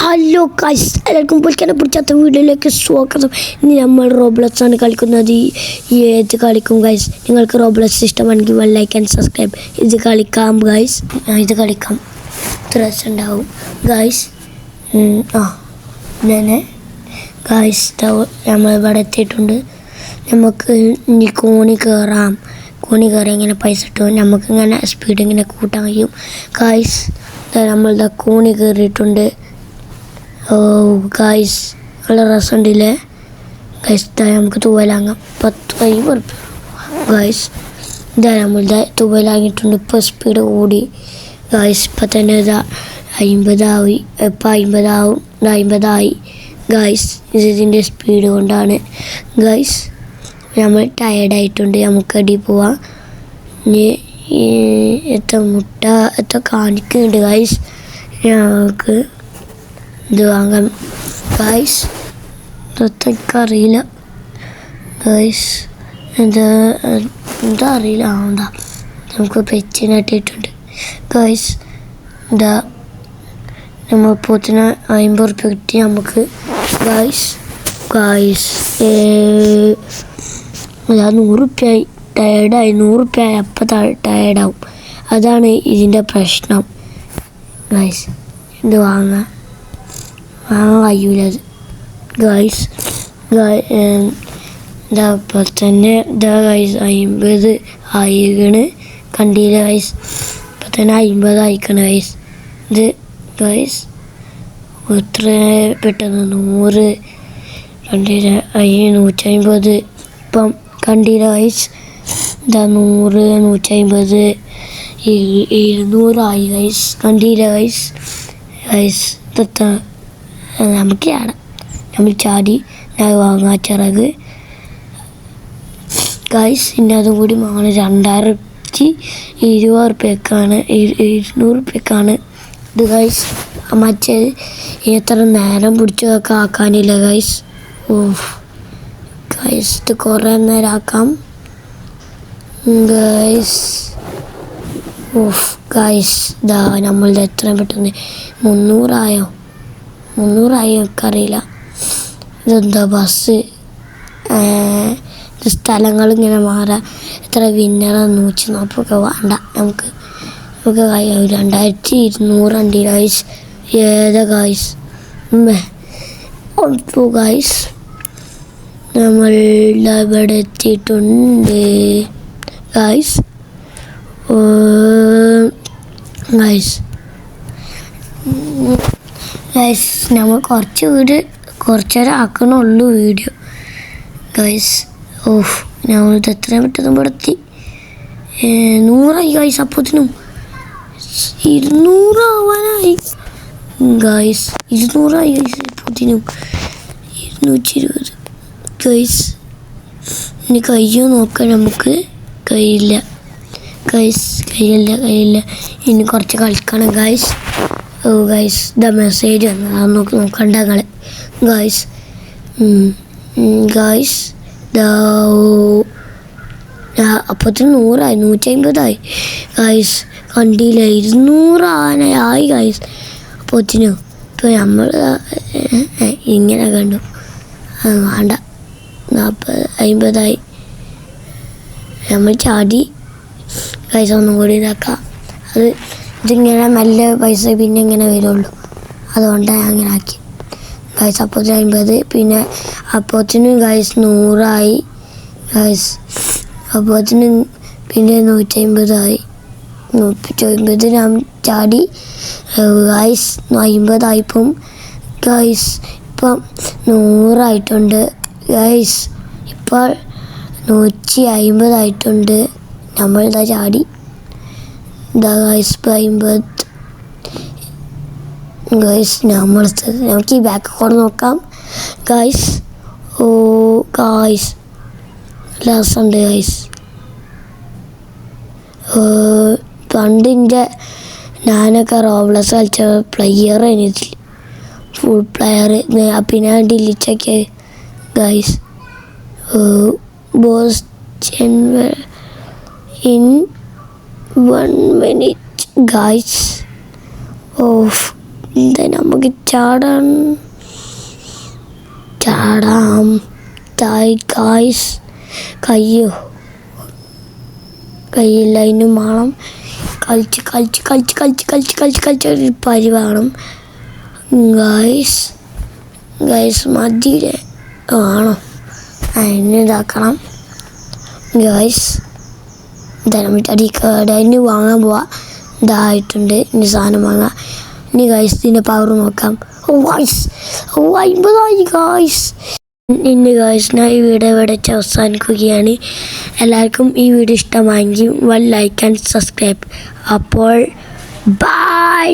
Hello guys, എല്ലാവർക്കും പൊളിക്കാനെ പിടിച്ചാത്ത വീഡിയോയിലേക്ക് സ്വാഗതം. ഇനി നമ്മൾ റോബ്ലക്സ് ആണ് കളിക്കുന്നത്. ഏത് കളിക്കും ഗൈസ്. നിങ്ങൾക്ക് റോബ്ലക്സ് ഇഷ്ടമാണെങ്കിൽ ലൈക്ക് ആൻഡ് സബ്സ്ക്രൈബ്. ഇത് കളിക്കാം ഗൈസ്, ഇത് കളിക്കാം. രസം ഉണ്ടാവും ഗൈസ്. ഞാൻ ഗൈസ് നമ്മളിവിടെ എത്തിയിട്ടുണ്ട്. നമുക്ക് ഇനി കോണി കയറാം. കോണി കയറി ഇങ്ങനെ പൈസ കിട്ടും. നമുക്കിങ്ങനെ സ്പീഡ് ഇങ്ങനെ കൂട്ടാൻ കഴിയും ഗൈസ്. നമ്മളിതാ കോണി കയറിയിട്ടുണ്ട്. ഓ ഗൈസ്, നല്ല രസമുണ്ടല്ലേ ഗൈസ്. നമുക്ക് തൂവലാങ്ങാം. 10-50 ഉറുപ്പ്യ ഗൈസ്. ഇതാ നമ്മളിതാ തൂവലാങ്ങിയിട്ടുണ്ട്. ഇപ്പോൾ സ്പീഡ് കൂടി ഗൈസ്. ഇപ്പം തന്നെ ഇതാ 50 ആയി. ഇപ്പം 50 ആവും. 50 ആയി ഗൈസ്. ഇതിൻ്റെ സ്പീഡ് കൊണ്ടാണ് ഗൈസ്. നമ്മൾ ടയേർഡായിട്ടുണ്ട്. നമുക്ക് അടി പോവാം. ഇനി എത്ര മുട്ട എത്ര കാണിക്കുന്നുണ്ട് ഗൈസ്. ഞങ്ങൾക്ക് ഇത് വാങ്ങാം ഗൈസ്. എനിക്കറിയില്ല ഗൈസ്. എന്താ അറിയില്ല. ആവണ്ട. നമുക്ക് പെച്ചിനായിട്ടിട്ടുണ്ട് ഗൈസ്. എന്താ നമ്മളിപ്പോത്തിന് 50 ഉറുപ്പ്യ കിട്ടി നമുക്ക് ഗൈസ്. 100 ഉറുപ്പ്യായി. ടയേർഡായി. 100 ഉറുപ്പ്യായി. അപ്പം ടയേർഡാവും. അതാണ് ഇതിൻ്റെ പ്രശ്നം ഗൈസ്. ഇത് വാങ്ങാൻ കഴിയൂല അത് ഗൈസ്. ഇതാ ഇപ്പോൾ തന്നെ ഇതാ ഗൈസ് 50 ആയിക്കണ്. കണ്ടില്ല ഗൈസ്. ഇപ്പം തന്നെ 50 ആയിക്കണ് ഗൈസ്. ഇത് ഗൈസ് എത്ര പെട്ടെന്ന് 100 കണ്ടില്ല. 150 ഇപ്പം കണ്ടില്ല ഗൈസ്. ഇതാ 100 150 200 ആയി ഗൈസ്. കണ്ടില്ല ഗൈസ്. ഗൈസ് ഇതെത്താ നമുക്ക് ചാടാം. നമ്മൾ ചാടി ഞാൻ വാങ്ങാൻ ചിറക് ഗൈസ്. പിന്നെ അതും കൂടി വാങ്ങണം. 2020 ഉറുപ്പ്യക്കാണ് 200 ഉറുപ്പ്യക്കാണ് ഇത് ഗൈസ്. മറ്റേ എത്ര നേരം പിടിച്ചതൊക്കെ ആക്കാനില്ല ഗൈസ്. ഗൈസ് ഇത് കുറേ നേരം ആക്കാം ഗൈസ്. ഗൈസ് ഇതാ നമ്മളുടെ എത്രയും പെട്ടെന്ന് 300 ആയോ എനിക്കറിയില്ല. ഇതെന്താ ബസ്. സ്ഥലങ്ങളിങ്ങനെ മാറാം. എത്ര വിന്നറ 140 വേണ്ട. നമുക്ക് 2200 ഉണ്ട് ഗൈസ്. ഏതാ ഗൈസ്. അപ്പോൾ ഗൈസ് നമ്മൾ ഇവിടെ എത്തിയിട്ടുണ്ട് ഗൈസ്. ഗൈസ് നമ്മൾ കുറച്ചേരം ആക്കണുള്ളൂ വീഡിയോ ഗൈസ്. നമ്മളിത് എത്രയും പെട്ടെന്ന് ഇവിടെ എത്തി. 100 ആയി ഗൈസ്. അപ്പോഴത്തേനും 200 ആവാനായി ഗൈസ്. 200 ആയി ഗൈസ്. അപ്പോഴത്തേനും 220 ഗൈസ്. ഇനി കയ്യോ നോക്കാൻ നമുക്ക് കഴിയില്ല ഗൈസ്. കഴിയില്ല. ഇനി കുറച്ച് കളിക്കണം ഗൈസ്. ഗൈസ് ദ മെസ്സേജ് വന്നു. നോക്കണ്ട നിങ്ങൾ ഗൈസ്. ഗൈസ് അപ്പോഴത്തേനും 100 ആയി. 150 ആയി ഗൈസ്. കണ്ടില്ല. 200 ആവാനായി ഗൈസ്. അപ്പോഴത്തേനും ഇപ്പോൾ നമ്മൾ ഇങ്ങനെ കണ്ടു. വേണ്ട. 50 ആയി. നമ്മൾ ചാടി ഗൈസ്. ഒന്നും കൂടി ഇതാക്കാം. ഇതിങ്ങനെ നല്ല പൈസ പിന്നെ ഇങ്ങനെ വരുള്ളൂ. അതുകൊണ്ടാണ് ഞാൻ അങ്ങനെ ആക്കി ഗൈസ്. അപ്പോഴത്തേനും 50. പിന്നെ അപ്പോഴത്തേനും ഗൈസ് 100 ആയി ഗൈസ്. അപ്പോഴത്തേനും പിന്നെ 150 ആയി. 150 ഞാൻ ചാടി ഗൈസ്. 50 ആയിപ്പം ഗൈസ്. ഇപ്പം 100 ആയിട്ടുണ്ട് ഗൈസ്. ഇപ്പോൾ 150 ആയിട്ടുണ്ട്. നമ്മളിതാ ചാടി ഇതാ ഗൈസ്. 50 ഗൈസ്. നമുക്ക് ഈ ബാക്ക് കൂടെ നോക്കാം ഗൈസ്. ഗൈസ് രസമുണ്ട് ഗൈസ്. പണ്ടിൻ്റെ ഞാനൊക്കെ റോബ്ലക്സ് കളിച്ച പ്ലെയർ എനിക്ക് ഫുൾ പ്ലെയർ. പിന്നെ ഡിലീറ്റൊക്കെ guys. Boss in 1 minute guys. എന്താ നമുക്ക് ചാടാം ഗായ്സ്. കയ്യില്ല, അതിന് വേണം കളിച്ച് ഒരു പരിവാണം ഗായ്സ് മതിയില്ലേ ആണോ അതിന് ഇതാക്കണം ഗായ്സ്. എന്തായാലും അതിന് വാങ്ങാൻ പോവാം. ഇതായിട്ടുണ്ട്, ഇനി സാധനം വാങ്ങാം. ഇനി ഗായ്സ് ഇതിൻ്റെ പവർ നോക്കാം. 50 ഗായ്സ്. ഇനി ഗായ്സ് ഞാൻ ഈ വീഡിയോ ഇവിടെ വെച്ച് അവസാനിക്കുകയാണ്. എല്ലാവർക്കും ഈ വീഡിയോ ഇഷ്ടമായെങ്കിൽ ലൈക്ക് ആൻഡ് സബ്സ്ക്രൈബ്. അപ്പോൾ ബൈ.